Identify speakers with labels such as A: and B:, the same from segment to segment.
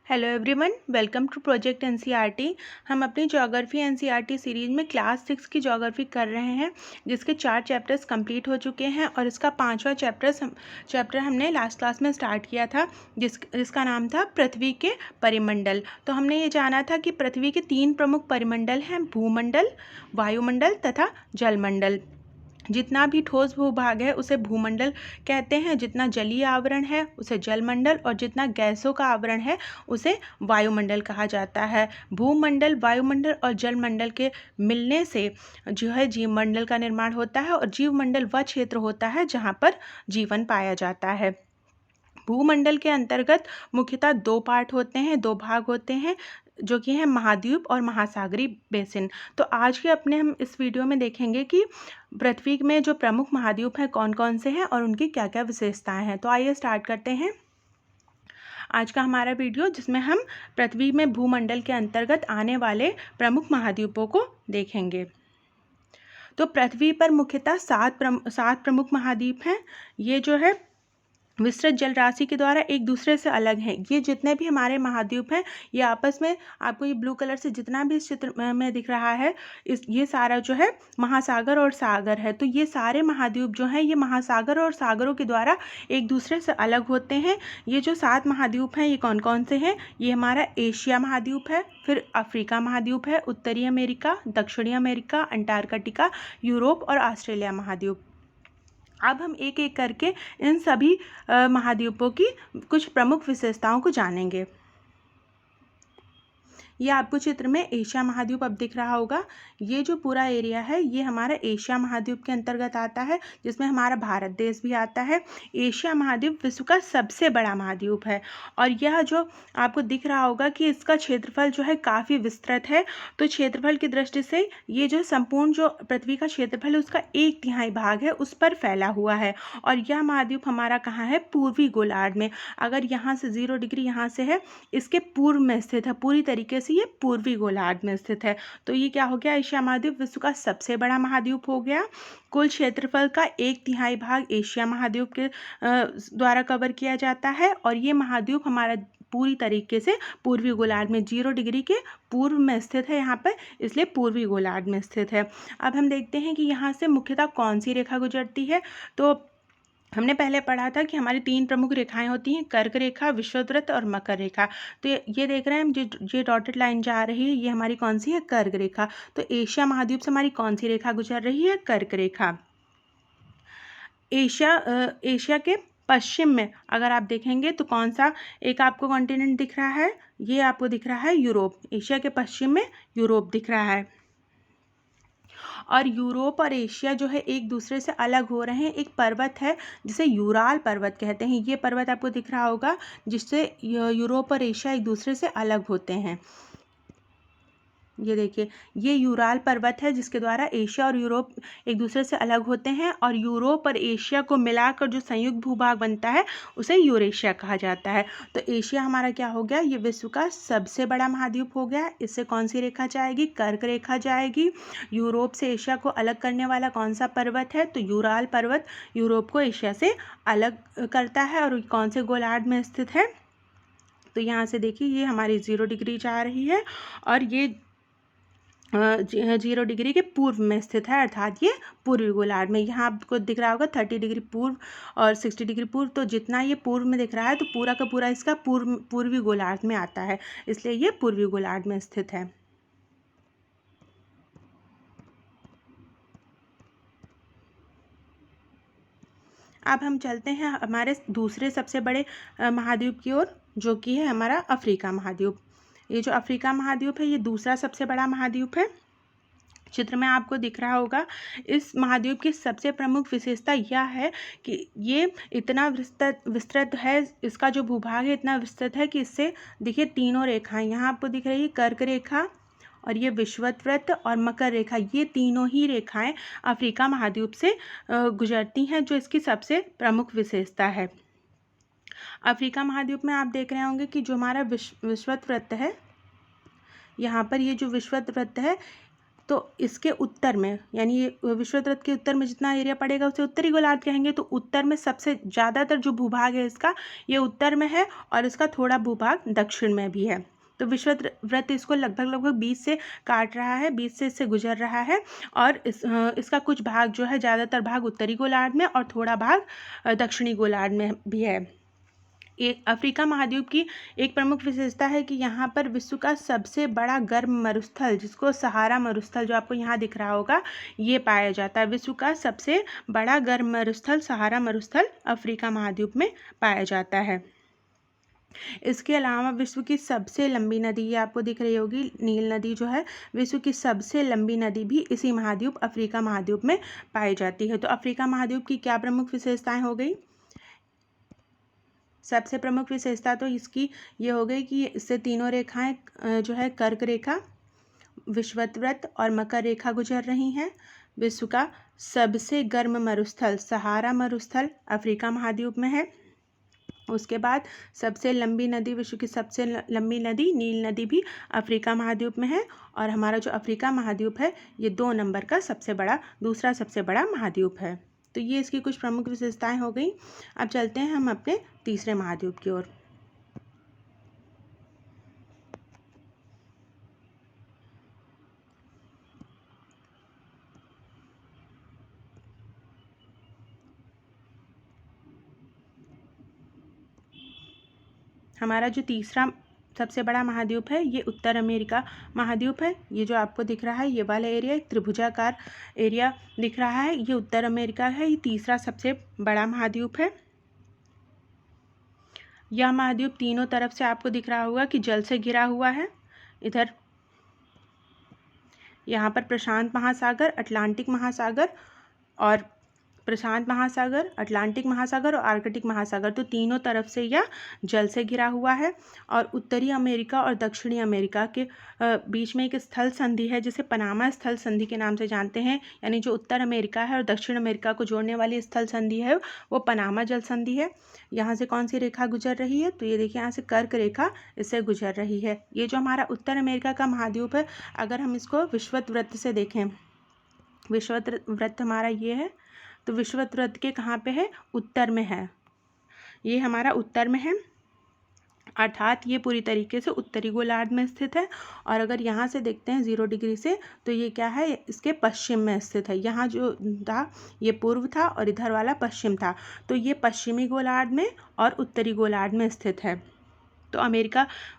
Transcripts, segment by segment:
A: Hello everyone, welcome to project NCERT. हम अपनी geography NCERT series में क्लास 6 की ज्योग्राफी कर रहे हैं, जिसके 4 चैप्टर्स कंप्लीट हो चुके हैं और इसका 5वां चैप्टर हमने लास्ट क्लास में स्टार्ट किया था, जिसका नाम था पृथ्वी के परिमंडल। तो हमने ये जाना था कि पृथ्वी के 3 प्रमुख परिमंडल हैं, भूमंडल, वायुमंडल तथा जलमंडल। जितना भी ठोस भूभाग है उसे भूमंडल कहते हैं, जितना जलीय आवरण है उसे जलमंडल और जितना गैसों का आवरण है उसे वायुमंडल कहा जाता है। भूमंडल, वायुमंडल और जलमंडल के मिलने से जो है जीवमंडल का निर्माण होता है, और जीवमंडल वह क्षेत्र होता है जहाँ पर जीवन पाया जाता है। भूमंडल के अंतर्गत मुख्यतः 2 पार्ट होते हैं, 2 भाग होते हैं, जो कि है महाद्वीप और महासागरीय बेसिन। तो आज के हम इस वीडियो में देखेंगे कि पृथ्वी में जो प्रमुख महाद्वीप हैं कौन कौन से हैं और उनकी क्या क्या विशेषताएं हैं। तो आइए स्टार्ट करते हैं आज का हमारा वीडियो, जिसमें हम पृथ्वी में भूमंडल के अंतर्गत आने वाले प्रमुख महाद्वीपों को देखेंगे। तो पृथ्वी पर मुख्यतः 7 प्रमुख महाद्वीप हैं। ये जो है विस्तृत जल राशि के द्वारा एक दूसरे से अलग हैं। ये जितने भी हमारे महाद्वीप हैं, ये आपस में आपको ये ब्लू कलर से जितना भी इस चित्र में दिख रहा है, ये सारा जो है महासागर और सागर है। तो ये सारे महाद्वीप जो हैं, ये महासागर और सागरों के द्वारा एक दूसरे से अलग होते हैं। ये जो 7 महाद्वीप हैं, ये कौन कौन से हैं? ये हमारा एशिया महाद्वीप है, फिर अफ्रीका महाद्वीप है, उत्तरी अमेरिका, दक्षिणी अमेरिका, अंटार्कटिका, यूरोप और ऑस्ट्रेलिया महाद्वीप। अब हम एक एक करके इन सभी महाद्वीपों की कुछ प्रमुख विशेषताओं को जानेंगे। ये आपको चित्र में एशिया महाद्वीप अब दिख रहा होगा। ये जो पूरा एरिया है, ये हमारा एशिया महाद्वीप के अंतर्गत आता है, जिसमें हमारा भारत देश भी आता है। एशिया महाद्वीप विश्व का सबसे बड़ा महाद्वीप है, और यह जो आपको दिख रहा होगा कि इसका क्षेत्रफल जो है काफ़ी विस्तृत है। तो क्षेत्रफल की दृष्टि से ये जो संपूर्ण जो पृथ्वी का क्षेत्रफल है, उसका 1/3 भाग है उस पर फैला हुआ है। और यह महाद्वीप हमारा कहाँ है? पूर्वी गोलार्ध में। अगर यहाँ से 0 डिग्री यहाँ से है, इसके पूर्व में स्थित है, पूरी तरीके से ये पूर्वी गोलार्ध में स्थित है। तो ये क्या हो गया? एशिया महाद्वीप विश्व का सबसे बड़ा महाद्वीप हो गया। कुल क्षेत्रफल का 1/3 भाग एशिया महाद्वीप के द्वारा कवर किया जाता है, और ये महाद्वीप हमारा पूरी तरीके से पूर्वी गोलार्ध में 0 डिग्री के पूर्व में स्थित है यहाँ पर, इसलिए पूर्वी गोलार्ध में स्थित है। अब हम देखते हैं कि यहाँ से मुख्यतः कौन सी रेखा गुजरती है। तो हमने पहले पढ़ा था कि हमारी 3 प्रमुख रेखाएं होती हैं, कर्क रेखा, विषुववृत्त और मकर रेखा। तो ये देख रहे हैं हम, ये डॉटेड लाइन जा रही है, ये हमारी कौन सी है? कर्क रेखा। तो एशिया महाद्वीप से हमारी कौन सी रेखा गुजर रही है? कर्क रेखा। एशिया के पश्चिम में अगर आप देखेंगे तो कौन सा एक आपको कॉन्टिनेंट दिख रहा है? ये आपको दिख रहा है यूरोप। एशिया के पश्चिम में यूरोप दिख रहा है, और यूरोप और एशिया जो है एक दूसरे से अलग हो रहे हैं। एक पर्वत है जिसे यूराल पर्वत कहते हैं। ये पर्वत आपको दिख रहा होगा, जिससे यूरोप और एशिया एक दूसरे से अलग होते हैं। ये देखिए, ये यूराल पर्वत है जिसके द्वारा एशिया और यूरोप एक दूसरे से अलग होते हैं, और यूरोप और एशिया को मिलाकर जो संयुक्त भूभाग बनता है उसे यूरेशिया कहा जाता है। तो एशिया हमारा क्या हो गया? ये विश्व का सबसे बड़ा महाद्वीप हो गया। इससे कौन सी रेखा जाएगी? कर्क रेखा जाएगी। यूरोप से एशिया को अलग करने वाला कौन सा पर्वत है? तो यूराल पर्वत यूरोप को एशिया से अलग करता है, और कौन से गोलार्ध में स्थित है? तो यहाँ से देखिए, ये हमारी 0 डिग्री जा रही है, और ये 0 डिग्री के पूर्व में स्थित है, अर्थात ये पूर्वी गोलार्ध में। यहाँ आपको दिख रहा होगा 30 डिग्री पूर्व और 60 डिग्री पूर्व। तो जितना ये पूर्व में दिख रहा है, तो पूरा का पूरा इसका पूर्वी गोलार्ध में आता है, इसलिए ये पूर्वी गोलार्ध में स्थित है। अब हम चलते हैं हमारे दूसरे सबसे बड़े महाद्वीप की ओर, जो कि है हमारा अफ्रीका महाद्वीप। ये जो अफ्रीका महाद्वीप है, ये दूसरा सबसे बड़ा महाद्वीप है। चित्र में आपको दिख रहा होगा। इस महाद्वीप की सबसे प्रमुख विशेषता यह है कि ये इतना विस्तृत है, इसका जो भूभाग है इतना विस्तृत है कि इससे देखिए तीनों रेखाएं यहाँ आपको दिख रही है, कर्क रेखा और ये विषुववृत्त और मकर रेखा, ये तीनों ही रेखाएं अफ्रीका महाद्वीप से गुजरती हैं, जो इसकी सबसे प्रमुख विशेषता है। अफ्रीका महाद्वीप में आप देख रहे होंगे कि जो हमारा विषुववृत्त है, यहाँ पर ये जो विषुववृत्त है, तो इसके उत्तर में, यानी विषुवत के उत्तर में जितना एरिया पड़ेगा उसे उत्तरी गोलार्ध कहेंगे। तो उत्तर में सबसे ज़्यादातर जो भूभाग है इसका, ये उत्तर में है, और इसका थोड़ा भूभाग दक्षिण में भी है। तो विषुवत इसको लगभग 20 से काट रहा है, 20 से इससे गुजर रहा है, और इसका कुछ भाग जो है, ज़्यादातर भाग उत्तरी गोलार्ध में और थोड़ा भाग दक्षिणी गोलार्ध में भी है। एक अफ्रीका महाद्वीप की एक प्रमुख विशेषता है कि यहाँ पर विश्व का सबसे बड़ा गर्म मरुस्थल, जिसको सहारा मरुस्थल, जो आपको यहाँ दिख रहा होगा, ये पाया जाता है। विश्व का सबसे बड़ा गर्म मरुस्थल, सहारा मरुस्थल, अफ्रीका महाद्वीप में पाया जाता है। इसके अलावा विश्व की सबसे लंबी नदी, ये आपको दिख रही होगी, नील नदी जो है, विश्व की सबसे लंबी नदी भी इसी महाद्वीप, अफ्रीका महाद्वीप में पाई जाती है। तो अफ्रीका महाद्वीप की क्या प्रमुख विशेषताएं हो गई? सबसे प्रमुख विशेषता तो इसकी ये हो गई कि इससे तीनों रेखाएं जो है, कर्क रेखा, विषुवत और मकर रेखा गुजर रही हैं। विश्व का सबसे गर्म मरुस्थल, सहारा मरुस्थल, अफ्रीका महाद्वीप में है। उसके बाद सबसे लंबी नदी, विश्व की सबसे लंबी नदी नील नदी भी अफ्रीका महाद्वीप में है। और हमारा जो अफ्रीका महाद्वीप है, ये 2 नंबर का दूसरा सबसे बड़ा महाद्वीप है। तो ये इसकी कुछ प्रमुख विशेषताएं हो गई। अब चलते हैं हम अपने तीसरे महाद्वीप की ओर। हमारा जो तीसरा सबसे बड़ा महाद्वीप है, ये उत्तर अमेरिका महाद्वीप है। ये जो आपको दिख रहा है, ये वाला एरिया, एक त्रिभुजाकार एरिया दिख रहा है, ये उत्तर अमेरिका है। ये तीसरा सबसे बड़ा महाद्वीप है। यह महाद्वीप तीनों तरफ से आपको दिख रहा होगा कि जल से घिरा हुआ है। इधर यहाँ पर प्रशांत महासागर, अटलांटिक महासागर और अटलांटिक महासागर और आर्कटिक महासागर, तो तीनों तरफ से यह जल से घिरा हुआ है। और उत्तरी अमेरिका और दक्षिणी अमेरिका के बीच में एक स्थल संधि है, जिसे पनामा स्थल संधि के नाम से जानते हैं। यानी जो उत्तर अमेरिका है और दक्षिण अमेरिका को जोड़ने वाली स्थल संधि है, वो पनामा जल संधि है। यहाँ से कौन सी रेखा गुजर रही है? तो ये देखिए, यहाँ से कर्क रेखा इससे गुजर रही है। ये जो हमारा उत्तर अमेरिका का महाद्वीप है, अगर हम इसको विषुवत वृत्त से देखें, विषुवत वृत्त हमारा ये है, तो विषुवत वृत्त के कहाँ पे है? उत्तर में है। ये हमारा उत्तर में है, अर्थात ये पूरी तरीके से उत्तरी गोलार्ध में स्थित है। और अगर यहाँ से देखते हैं 0 डिग्री से, तो ये क्या है? इसके पश्चिम में स्थित है। यहाँ जो था ये पूर्व था और इधर वाला पश्चिम था, तो ये पश्चिमी गोलार्ध में और उत्तरी गोलार्ध में स्थित है। तो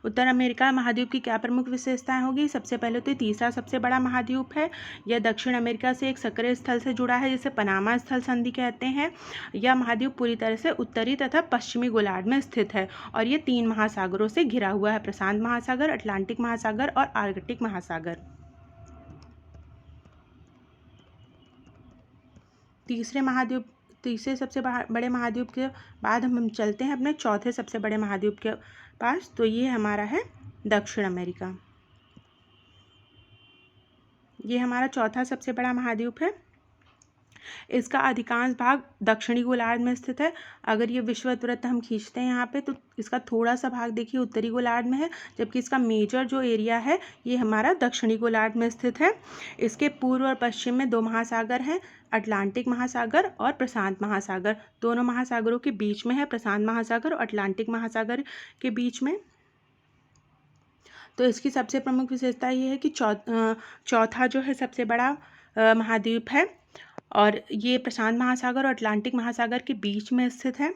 A: उत्तर अमेरिका महाद्वीप की क्या प्रमुख विशेषताएं होगी? सबसे पहले तो तीसरा सबसे बड़ा महाद्वीप है। यह दक्षिण अमेरिका से एक सक्रिय स्थल से जुड़ा है, जिसे पनामा स्थल संधि कहते हैं। यह महाद्वीप पूरी तरह से उत्तरी तथा पश्चिमी गोलार्ध में स्थित है और ये 3 महासागरों से घिरा हुआ है, प्रशांत महासागर, अटलांटिक महासागर और आर्कटिक महासागर। तीसरे सबसे बड़े महाद्वीप के बाद हम चलते हैं अपने चौथे सबसे बड़े महाद्वीप के पास। तो ये हमारा है दक्षिण अमेरिका। ये हमारा चौथा सबसे बड़ा महाद्वीप है। इसका अधिकांश भाग दक्षिणी गोलार्ध में स्थित है। अगर ये विषुवत वृत्त हम खींचते हैं यहाँ पे, तो इसका थोड़ा सा भाग देखिए उत्तरी गोलार्ध में है, जबकि इसका मेजर जो एरिया है ये हमारा दक्षिणी गोलार्ध में स्थित है। इसके पूर्व और पश्चिम में 2 महासागर हैं, अटलांटिक महासागर और प्रशांत महासागर। दोनों महासागरों के बीच में है, प्रशांत महासागर और अटलांटिक महासागर के बीच में। तो इसकी सबसे प्रमुख विशेषता ये है कि चौथा जो है सबसे बड़ा महाद्वीप है और ये प्रशांत महासागर और अटलांटिक महासागर के बीच में स्थित है।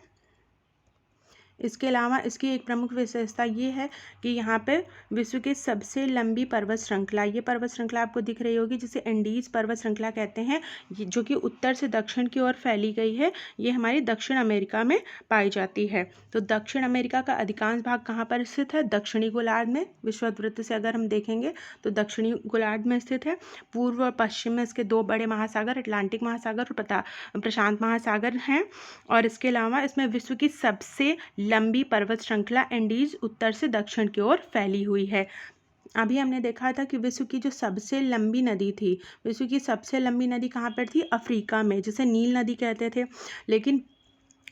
A: इसके अलावा इसकी एक प्रमुख विशेषता ये है कि यहाँ पे विश्व की सबसे लंबी पर्वत श्रृंखला, ये पर्वत श्रृंखला आपको दिख रही होगी, जिसे एंडीज पर्वत श्रृंखला कहते हैं, जो कि उत्तर से दक्षिण की ओर फैली गई है। ये हमारी दक्षिण अमेरिका में पाई जाती है। तो दक्षिण अमेरिका का अधिकांश भाग कहाँ पर स्थित है? दक्षिणी गोलार्ध में। विषुवत वृत्त से अगर हम देखेंगे तो दक्षिणी गोलार्ध में स्थित है। पूर्व और पश्चिम में इसके 2 बड़े महासागर, अटलांटिक महासागर और प्रशांत महासागर हैं। और इसके अलावा इसमें विश्व की सबसे लंबी पर्वत श्रृंखला एंडीज उत्तर से दक्षिण की ओर फैली हुई है। अभी हमने देखा था कि विश्व की जो सबसे लंबी नदी थी, विश्व की सबसे लंबी नदी कहाँ पर थी? अफ्रीका में, जिसे नील नदी कहते थे। लेकिन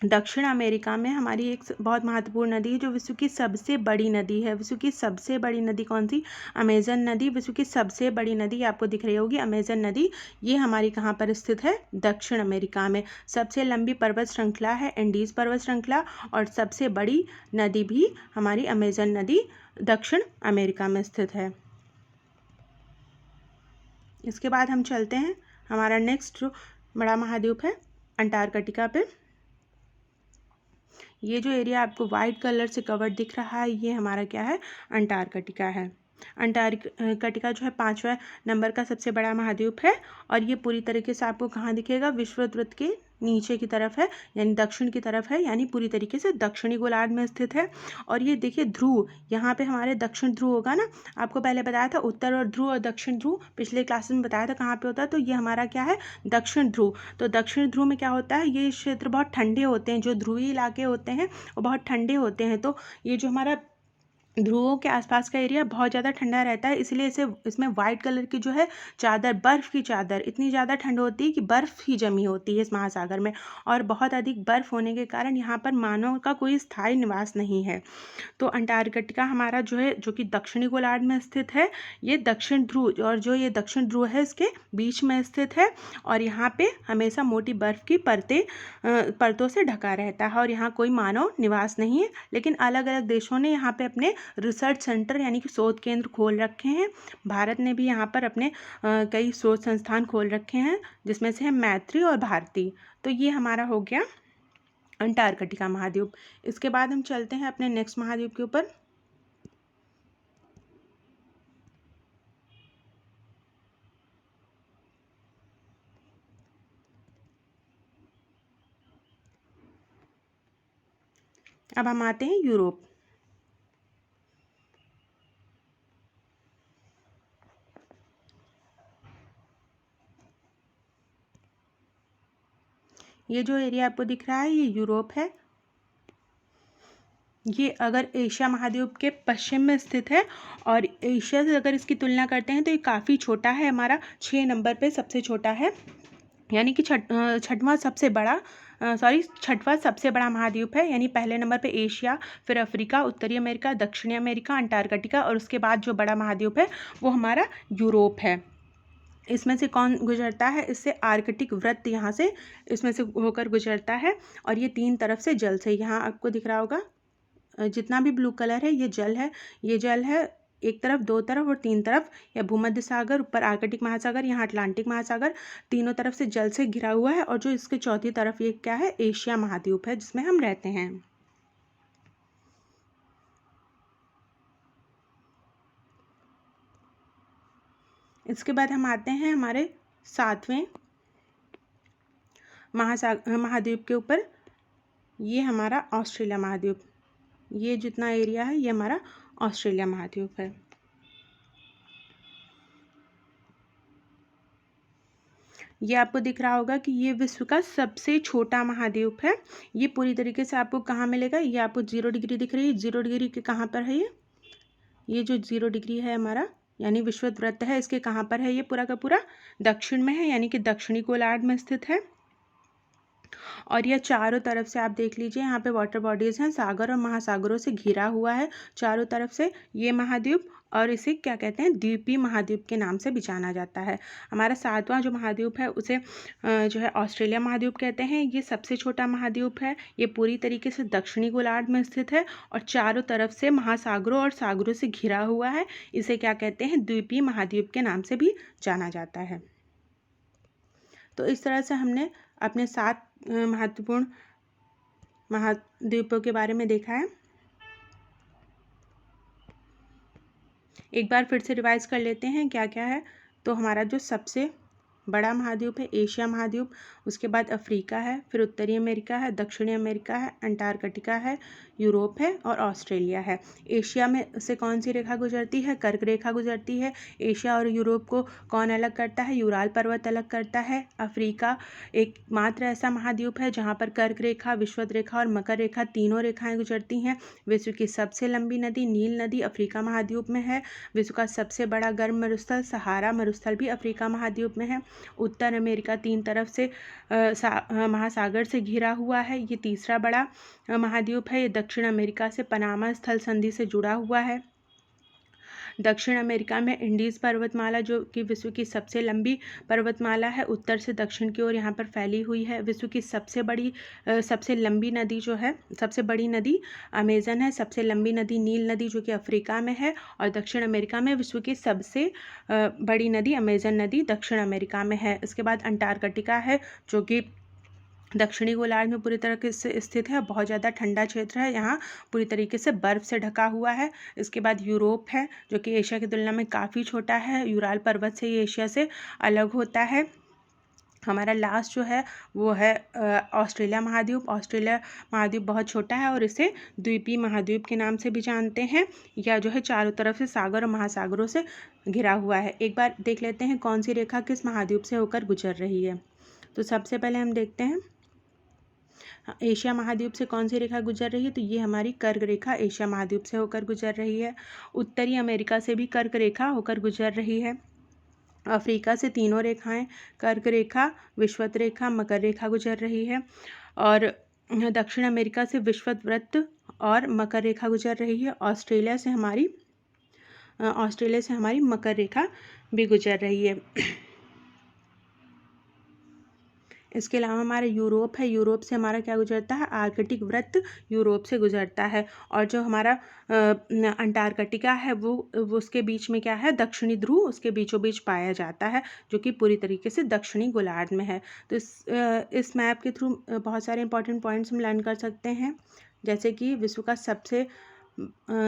A: दक्षिण अमेरिका में हमारी एक बहुत महत्वपूर्ण नदी है जो विश्व की सबसे बड़ी नदी है। विश्व की सबसे बड़ी नदी कौन सी? अमेजन नदी। विश्व की सबसे बड़ी नदी आपको दिख रही होगी अमेजन नदी। ये हमारी कहाँ पर स्थित है? दक्षिण अमेरिका में। सबसे लंबी पर्वत श्रृंखला है एंडीज पर्वत श्रृंखला, और सबसे बड़ी नदी भी हमारी अमेजन नदी दक्षिण अमेरिका में स्थित है। इसके बाद हम चलते हैं, हमारा नेक्स्ट जो बड़ा महाद्वीप है अंटार्कटिका पे। ये जो एरिया आपको वाइट कलर से कवर्ड दिख रहा है ये हमारा क्या है? अंटार्कटिका है। अंटार्कटिका जो है 5वां नंबर का सबसे बड़ा महाद्वीप है, और ये पूरी तरीके से आपको कहाँ दिखेगा? विषुववृत्त के नीचे की तरफ है, यानी दक्षिण की तरफ है, यानी पूरी तरीके से दक्षिणी गोलार्ध में स्थित है। और ये देखिए ध्रुव, यहाँ पे हमारे दक्षिण ध्रुव होगा ना, आपको पहले बताया था उत्तर और ध्रुव और दक्षिण ध्रुव, पिछले क्लासेस में बताया था कहाँ पे होता है, तो ये हमारा क्या है? दक्षिण ध्रुव। तो दक्षिण ध्रुव में क्या होता है? ये क्षेत्र बहुत ठंडे होते हैं, जो ध्रुवीय इलाके होते हैं वो बहुत ठंडे होते हैं। तो ये जो हमारा ध्रुवों के आसपास का एरिया बहुत ज़्यादा ठंडा रहता है, इसलिए इसमें वाइट कलर की जो है चादर, बर्फ़ की चादर, इतनी ज़्यादा ठंड होती है कि बर्फ़ ही जमी होती है इस महासागर में, और बहुत अधिक बर्फ़ होने के कारण यहाँ पर मानव का कोई स्थायी निवास नहीं है। तो अंटार्कटिका हमारा जो है, जो कि दक्षिणी गोलार्ध में स्थित है, ये दक्षिण ध्रुव, और जो ये दक्षिण ध्रुव है इसके बीच में स्थित है, और यहाँ पे हमेशा मोटी बर्फ़ की परतों से ढका रहता है, और यहाँ कोई मानव निवास नहीं है। लेकिन अलग अलग देशों ने यहाँ पे अपने रिसर्च सेंटर यानी कि शोध केंद्र खोल रखे हैं। भारत ने भी यहाँ पर अपने कई शोध संस्थान खोल रखे हैं, जिसमें से है मैत्री और भारती। तो ये हमारा हो गया अंटार्कटिका महाद्वीप। इसके बाद हम चलते हैं अपने नेक्स्ट महाद्वीप के ऊपर। अब हम आते हैं यूरोप। ये जो एरिया आपको दिख रहा है ये यूरोप है। ये अगर एशिया महाद्वीप के पश्चिम में स्थित है, और एशिया से अगर इसकी तुलना करते हैं तो ये काफ़ी छोटा है, हमारा 6 नंबर पे सबसे छोटा है, यानी कि छठवां सबसे बड़ा महाद्वीप है। यानी पहले नंबर पे एशिया, फिर अफ्रीका, उत्तरी अमेरिका, दक्षिणी अमेरिका, अंटार्कटिका, और उसके बाद जो बड़ा महाद्वीप है वो हमारा यूरोप है। इसमें से कौन गुजरता है? इससे आर्कटिक वृत्त यहाँ से इसमें से होकर गुजरता है, और ये 3 तरफ से जल से, यहाँ आपको दिख रहा होगा जितना भी ब्लू कलर है ये जल है, ये जल है एक तरफ, 2 तरफ और 3 तरफ, या भूमध्य सागर, ऊपर आर्कटिक महासागर, यहाँ अटलांटिक महासागर, तीनों तरफ से जल से घिरा हुआ है। और जो इसके चौथी तरफ ये क्या है? एशिया महाद्वीप है जिसमें हम रहते हैं। इसके बाद हम आते हैं हमारे 7वें महाद्वीप के ऊपर। ये हमारा ऑस्ट्रेलिया महाद्वीप, ये जितना एरिया है ये हमारा ऑस्ट्रेलिया महाद्वीप है। ये आपको दिख रहा होगा कि ये विश्व का सबसे छोटा महाद्वीप है। ये पूरी तरीके से आपको कहाँ मिलेगा? ये आपको 0 डिग्री दिख रही है, 0 डिग्री के कहाँ पर है? ये जो 0 डिग्री है हमारा यानी विषुवत वृत्त है, इसके कहाँ पर है? ये पूरा का पूरा दक्षिण में है, यानी कि दक्षिणी गोलार्ध में स्थित है। और यह चारों तरफ से आप देख लीजिए, यहाँ पे वाटर बॉडीज हैं, सागर और महासागरों से घिरा हुआ है चारों तरफ से ये महाद्वीप, और इसे क्या कहते हैं? द्वीपीय महाद्वीप के नाम से भी जाना जाता है। हमारा 7वां जो महाद्वीप है उसे जो है ऑस्ट्रेलिया महाद्वीप कहते हैं। ये सबसे छोटा महाद्वीप है, ये पूरी तरीके से दक्षिणी गोलार्ध में स्थित है, और चारों तरफ से महासागरों और सागरों से घिरा हुआ है। इसे क्या कहते हैं? द्वीपीय महाद्वीप के नाम से भी जाना जाता है। तो इस तरह से हमने अपने 7 महत्वपूर्ण महाद्वीपों के बारे में देखा है। एक बार फिर से रिवाइज कर लेते हैं क्या क्या है। तो हमारा जो सबसे बड़ा महाद्वीप है एशिया महाद्वीप, उसके बाद अफ्रीका है, फिर उत्तरी अमेरिका है, दक्षिणी अमेरिका है, अंटार्कटिका है, यूरोप है और ऑस्ट्रेलिया है। एशिया में से कौन सी रेखा गुजरती है? कर्क रेखा गुजरती है। एशिया और यूरोप को कौन अलग करता है? यूराल पर्वत अलग करता है। अफ्रीका एकमात्र ऐसा महाद्वीप है जहाँ पर कर्क रेखा, विषुवत रेखा और मकर रेखा तीनों रेखाएं गुजरती हैं। विश्व की सबसे लंबी नदी नील नदी अफ्रीका महाद्वीप में है। विश्व का सबसे बड़ा गर्म मरुस्थल सहारा मरुस्थल भी अफ्रीका महाद्वीप में है। उत्तर अमेरिका 3 तरफ से महासागर से घिरा हुआ है, ये तीसरा बड़ा महाद्वीप है। ये दक्षिण अमेरिका से पनामा स्थल संधि से जुड़ा हुआ है। दक्षिण अमेरिका में इंडीज़ पर्वतमाला जो कि विश्व की सबसे लंबी पर्वतमाला है, उत्तर से दक्षिण की ओर यहाँ पर फैली हुई है। विश्व की सबसे लंबी नदी जो है, सबसे बड़ी नदी अमेज़न है। सबसे लंबी नदी नील नदी जो कि अफ्रीका में है। और दक्षिण अमेरिका में विश्व की सबसे बड़ी नदी अमेज़न नदी दक्षिण अमेरिका में है। इसके बाद अंटार्कटिका है जो कि दक्षिणी गोलार्ध में पूरी तरह से स्थित है। बहुत ज़्यादा ठंडा क्षेत्र है, यहाँ पूरी तरीके से बर्फ़ से ढका हुआ है। इसके बाद यूरोप है जो कि एशिया की तुलना में काफ़ी छोटा है। यूराल पर्वत से ये एशिया से अलग होता है। हमारा लास्ट जो है वो है ऑस्ट्रेलिया महाद्वीप। ऑस्ट्रेलिया महाद्वीप बहुत छोटा है और इसे द्वीपीय महाद्वीप के नाम से भी जानते हैं। यह जो है चारों तरफ से सागर और महासागरों से घिरा हुआ है। एक बार देख लेते हैं कौन सी रेखा किस महाद्वीप से होकर गुजर रही है। तो सबसे पहले हम देखते हैं एशिया महाद्वीप से कौन सी रेखा गुजर रही है। तो ये हमारी कर्क रेखा एशिया महाद्वीप से होकर गुजर रही है। उत्तरी अमेरिका से भी कर्क रेखा होकर गुजर रही है। अफ्रीका से तीनों रेखाएं कर्क रेखा, विषुवत रेखा, मकर रेखा गुजर रही है। और दक्षिण अमेरिका से विषुवत वृत्त और मकर रेखा गुजर रही है। ऑस्ट्रेलिया से हमारी मकर रेखा भी गुजर रही है। इसके अलावा हमारा यूरोप है। यूरोप से हमारा क्या गुजरता है, आर्कटिक वृत्त यूरोप से गुजरता है। और जो हमारा अंटार्कटिका है वो उसके बीच में क्या है, दक्षिणी ध्रुव उसके बीचों बीच पाया जाता है जो कि पूरी तरीके से दक्षिणी गोलार्ध में है। तो इस मैप के थ्रू बहुत सारे इंपॉर्टेंट पॉइंट्स हम लर्न कर सकते हैं, जैसे कि विश्व का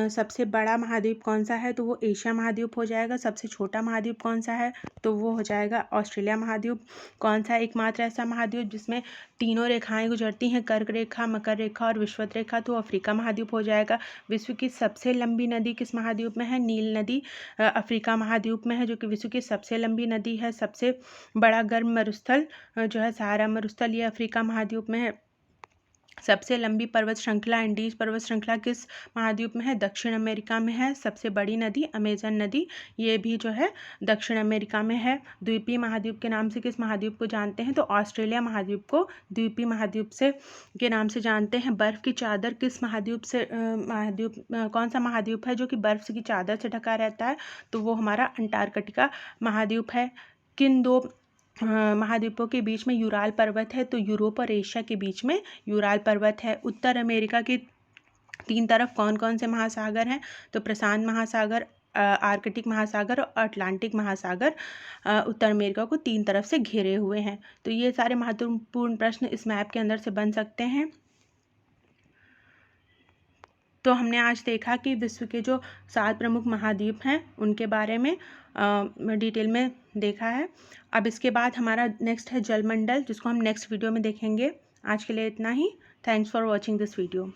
A: सबसे बड़ा महाद्वीप कौन सा है, तो वो एशिया महाद्वीप हो जाएगा। सबसे छोटा महाद्वीप कौन सा है, तो वो हो जाएगा ऑस्ट्रेलिया महाद्वीप। कौन सा एकमात्र ऐसा महाद्वीप जिसमें तीनों रेखाएं गुजरती हैं, कर्क रेखा, मकर रेखा और विषुवत रेखा, तो अफ्रीका महाद्वीप हो जाएगा। विश्व की सबसे लंबी नदी किस महाद्वीप में है, नील नदी अफ्रीका महाद्वीप में है जो कि विश्व की सबसे लंबी नदी है। सबसे बड़ा गर्म मरुस्थल जो है सहारा मरुस्थल, ये अफ्रीका महाद्वीप में है। सबसे लंबी पर्वत श्रृंखला इंडीज पर्वत श्रृंखला किस महाद्वीप में है, दक्षिण अमेरिका में है। सबसे बड़ी नदी अमेजन नदी, ये भी जो है दक्षिण अमेरिका में है। द्वीपीय महाद्वीप के नाम से किस महाद्वीप को जानते हैं, तो ऑस्ट्रेलिया महाद्वीप को द्वीपीय महाद्वीप के नाम से जानते हैं। बर्फ़ की चादर किस कौन सा महाद्वीप है जो कि बर्फ़ की चादर से ढका रहता है, तो वो हमारा अंटार्कटिका महाद्वीप है। किन दो महाद्वीपों के बीच में यूराल पर्वत है, तो यूरोप और एशिया के बीच में यूराल पर्वत है। उत्तर अमेरिका के 3 तरफ कौन कौन से महासागर हैं, तो प्रशांत महासागर, आर्कटिक महासागर और अटलांटिक महासागर उत्तर अमेरिका को 3 तरफ से घेरे हुए हैं। तो ये सारे महत्वपूर्ण प्रश्न इस मैप के अंदर से बन सकते हैं। तो हमने आज देखा कि विश्व के जो 7 प्रमुख महाद्वीप हैं उनके बारे में डिटेल में देखा है। अब इसके बाद हमारा नेक्स्ट है जलमंडल, जिसको हम नेक्स्ट वीडियो में देखेंगे। आज के लिए इतना ही। Thanks for watching this video.